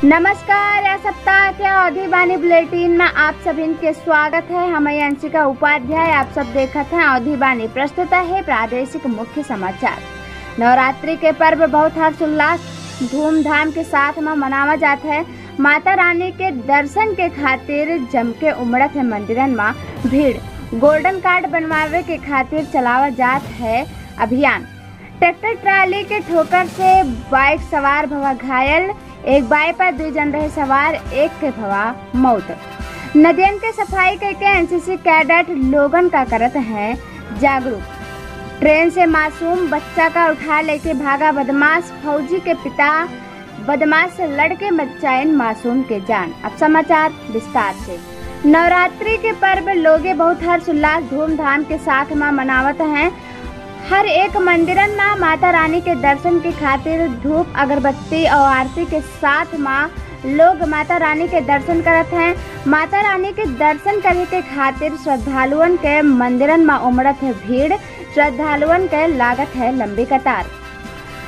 नमस्कार। यह सप्ताह के अवधि बानी बुलेटिन में आप सभी के स्वागत है। हम अंशिका उपाध्याय। आप सब देखते हैं अवधि बानी। प्रस्तुत है प्रादेशिक मुख्य समाचार। नवरात्रि के पर्व बहुत हर्षोल्लास धूमधाम के साथ में मनावा जाता है। माता रानी के दर्शन के खातिर जम के उमड़त है मंदिरन में भीड़। गोल्डन कार्ड बनवावे के खातिर चलावा जात है अभियान। ट्रैक्टर ट्राली के ठोकर से बाइक सवार भवा घायल। एक बाइक पर 2 जन रहे सवार, एक के भवा मौत। नदियन के सफाई करके एनसीसी कैडेट लोगन का करत है जागरूक। ट्रेन से मासूम बच्चा का उठा लेके भागा बदमाश। फौजी के पिता बदमाश से लड़के बचाएं मासूम के जान। अब समाचार विस्तार से। नवरात्रि के पर्व लोगे बहुत हर्षोल्लास धूमधाम के साथ में मनावत हैं। हर एक मंदिरन में माता रानी के दर्शन के खातिर धूप अगरबत्ती और आरती के साथ में लोग माता रानी के दर्शन करत हैं। माता रानी के दर्शन करे के खातिर श्रद्धालुअन के मंदिरन में उमड़त है भीड़। श्रद्धालुअन के लागत है लंबी कतार।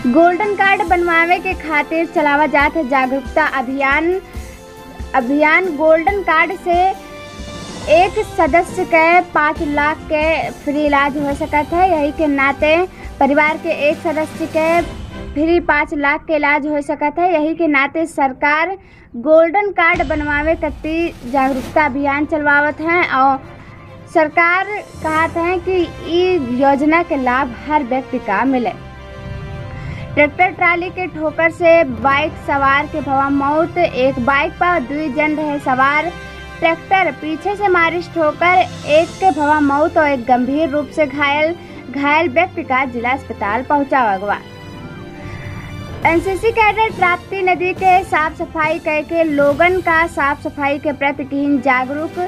गोल्डन कार्ड बनवावे के खातिर चलावा जात है जागरूकता अभियान। गोल्डन कार्ड से एक सदस्य के 5 लाख के फ्री इलाज हो सकत है। यही के नाते परिवार के एक सदस्य के फ्री 5 लाख के इलाज हो सकत है। यही के नाते सरकार गोल्डन कार्ड बनवावे कती जागरूकता अभियान चलवावत है और सरकार कहत है कि इस योजना के लाभ हर व्यक्ति का मिले। ट्रैक्टर ट्राली के ठोकर से बाइक सवार के भवा मौत। एक बाइक पर 2 जन रहे सवार। ट्रैक्टर पीछे से मारिश ठोकर एक के भवा मौत और एक गंभीर रूप से घायल व्यक्ति का जिला अस्पताल पहुंचावा गया। एनसीसी कैडेट राप्ती नदी के साफ सफाई करके लोगन का साफ सफाई के प्रति किन जागरूक।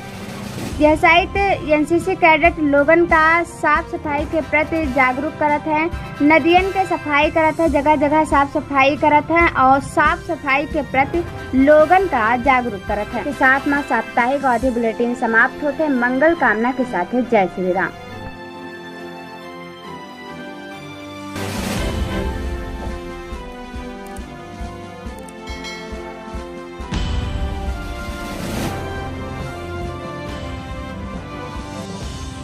यह साइट एनसीसी कैडेट लोगन का साफ सफाई के प्रति जागरूक करत है। नदियन के सफाई करत है, जगह जगह साफ सफाई करत है और साफ सफाई के प्रति लोगन का जागरूक करत है। के साथ में साप्ताहिक अवधि बुलेटिन समाप्त होते। मंगल कामना के साथ जय श्री राम।